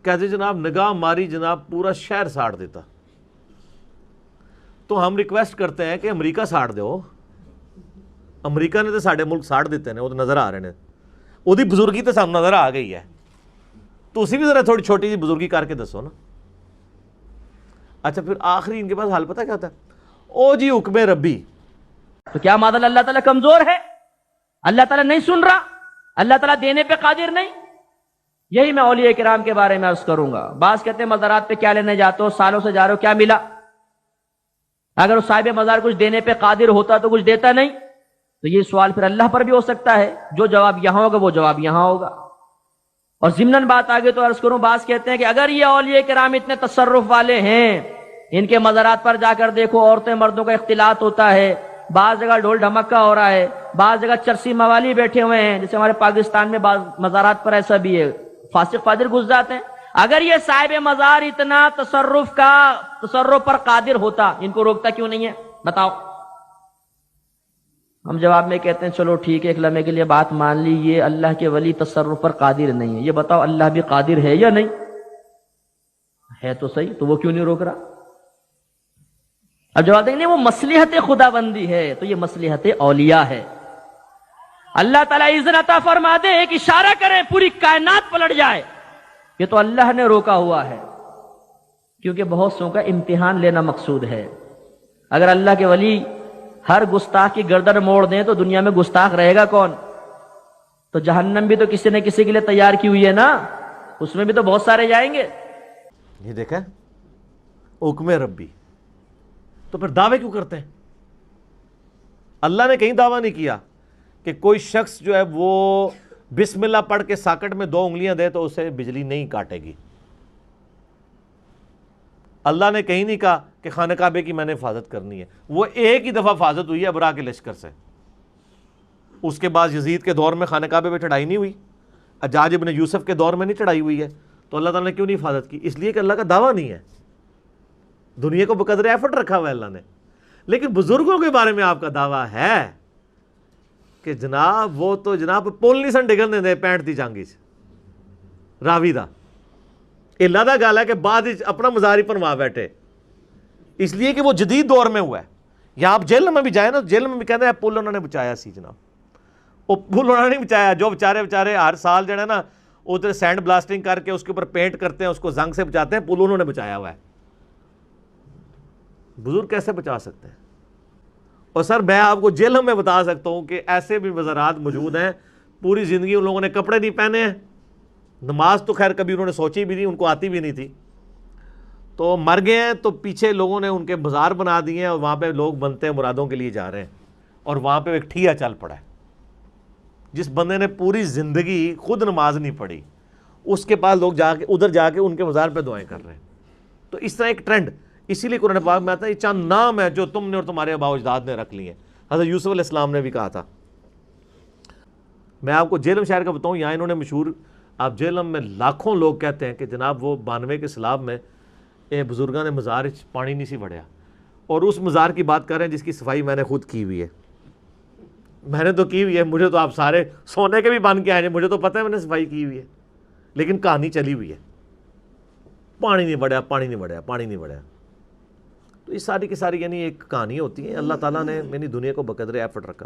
کہتے جناب نگاہ ماری جناب پورا شہر ساڑ دیتا. تو ہم ریکویسٹ کرتے ہیں کہ امریکہ ساڑ دو. امریکہ نے تو ساڑے ملک ساڑ دیتے ہیں, وہ تو نظر آ رہے ہیں, وہی بزرگی تو سام نظر آ گئی ہے. تو اسی بھی ذرا تھوڑی چھوٹی سی بزرگی کر کے دسو نا. اچھا پھر آخری ان کے پاس حال پتہ کیا ہوتا ہے, او جی حکم ربی. تو کیا معذل اللہ تعالیٰ کمزور ہے؟ اللہ تعالیٰ نہیں سن رہا؟ اللہ تعالیٰ دینے پہ قادر نہیں؟ یہی میں اولیاء کرام کے بارے میں عرض کروں گا. بعض کہتے ہیں مزارات پہ کیا لینے جاتے ہو, سالوں سے جا رہے ہو, کیا ملا؟ اگر اس صاحب مزار کچھ دینے پہ قادر ہوتا تو کچھ دیتا نہیں. تو یہ سوال پھر اللہ پر بھی ہو سکتا ہے, جو جواب یہاں ہوگا وہ جواب یہاں ہوگا. اور ضمناً بات آگے تو عرض کروں, بعض کہتے ہیں کہ اگر یہ اولیاء کرام اتنے تصرف والے ہیں, ان کے مزارات پر جا کر دیکھو عورتیں مردوں کا اختلاط ہوتا ہے, بعض جگہ ڈھول ڈھمکا ہو رہا ہے, بعض جگہ چرسی موالی بیٹھے ہوئے ہیں, جیسے ہمارے پاکستان میں بعض مزارات پر ایسا بھی ہے, فاسق فاجر گھس جاتے ہیں. اگر یہ صاحب مزار اتنا تصرف پر قادر ہوتا, ان کو روکتا کیوں نہیں ہے؟ بتاؤ. ہم جواب میں کہتے ہیں چلو ٹھیک ہے, ایک لمحے کے لیے بات مان لی, یہ اللہ کے ولی تصرف پر قادر نہیں ہے. یہ بتاؤ اللہ بھی قادر ہے یا نہیں؟ ہے تو صحیح, تو وہ کیوں نہیں روک رہا؟ اب جواب دیں گے نہیں, وہ مصلحت خدا بندی ہے, تو یہ مصلحت اولیاء ہے. اللہ تعالیٰ اذن عطا فرما دے, ایک اشارہ کریں پوری کائنات پلٹ جائے, یہ تو اللہ نے روکا ہوا ہے, کیونکہ بہت سو کا امتحان لینا مقصود ہے. اگر اللہ کے ولی ہر گستاخ کی گردن موڑ دیں تو دنیا میں گستاخ رہے گا کون؟ تو جہنم بھی تو کسی نے کسی کے لیے تیار کی ہوئی ہے نا, اس میں بھی تو بہت سارے جائیں گے. یہ دیکھیں حکم ربی, تو پھر دعوے کیوں کرتے ہیں؟ اللہ نے کہیں دعویٰ نہیں کیا کہ کوئی شخص جو ہے وہ بسم اللہ پڑھ کے ساکٹ میں 2 انگلیاں دے تو اسے بجلی نہیں کاٹے گی. اللہ نے کہیں نہیں کہا کہ خانہ کعبے کی میں نے حفاظت کرنی ہے. وہ ایک ہی دفعہ حفاظت ہوئی ہے ابرا کے لشکر سے, اس کے بعد یزید کے دور میں خانہ کعبے پہ چڑھائی نہیں ہوئی, حجاج ابن یوسف کے دور میں نہیں چڑھائی ہوئی ہے. تو اللہ تعالیٰ نے کیوں نہیں حفاظت کی؟ اس لیے کہ اللہ کا دعویٰ نہیں ہے, دنیا کو بقدر ایفرٹ رکھا ہوا ہے اللہ نے. لیکن بزرگوں کے بارے میں آپ کا دعویٰ ہے کہ جناب وہ تو جناب پول نہیں سن ڈگن دے 65 دی جانگی سے راوی دا اللہ دا گال ہے کہ بعد اپنا مزاری پر وہاں بیٹھے, اس لیے کہ وہ جدید دور میں ہوا ہے. یا آپ جیل میں بھی جائیں نا, جیل میں بھی کہتے ہیں پل انہوں نے بچایا سی جناب, وہ پل انہوں نے نہیں بچایا, جو بیچارے ہر سال جو ہے نا ادھر سینڈ بلاسٹنگ کر کے اس کے اوپر پینٹ کرتے ہیں, اس کو زنگ سے بچاتے ہیں, پل انہوں نے بچایا ہوا ہے. بزرگ کیسے بچا سکتے ہیں؟ اور سر میں آپ کو جیل میں بتا سکتا ہوں کہ ایسے بھی وزارات موجود ہیں پوری زندگی ان لوگوں نے کپڑے نہیں پہنے ہیں, نماز تو خیر کبھی انہوں نے سوچی بھی نہیں, ان کو آتی بھی نہیں تھی, تو مر گئے ہیں. تو پیچھے لوگوں نے ان کے بازار بنا دیے ہیں اور وہاں پہ لوگ بنتے ہیں مرادوں کے لیے جا رہے ہیں, اور وہاں پہ ایک ٹھیا چل پڑا ہے. جس بندے نے پوری زندگی خود نماز نہیں پڑھی, اس کے پاس لوگ جا کے ادھر جا کے ان کے بازار پہ دعائیں کر رہے ہیں. تو اس طرح ایک ٹرینڈ, اسی لیے قرآن پاک میں آتا ہے یہ چند نام ہے جو تم نے اور تمہارے آباء و اجداد نے رکھ لیے ہیں. حضرت یوسف علیہ السلام نے بھی کہا تھا. میں آپ کو جہلم شہر کا بتاؤں, یہاں انہوں نے مشہور, آپ جہلم میں لاکھوں لوگ کہتے ہیں کہ جناب وہ 92 کے سیلاب میں بزرگاں نے مزار پانی نہیں سی بڑھیا, اور اس مزار کی بات کر رہے ہیں جس کی صفائی میں نے خود کی ہوئی ہے. میں نے تو کی ہوئی ہے, مجھے تو آپ سارے سونے کے بھی بن کے آئے ہیں, مجھے تو پتہ ہے میں نے صفائی کی ہوئی ہے, لیکن کہانی چلی ہوئی ہے, پانی نہیں بڑھیا, پانی نہیں بڑھیا, پانی نہیں بڑھیا. تو یہ ساری کی ساری یعنی ایک کہانی ہوتی ہے. اللہ تعالیٰ نے یعنی دنیا کو بقدر ایفرٹ رکھا.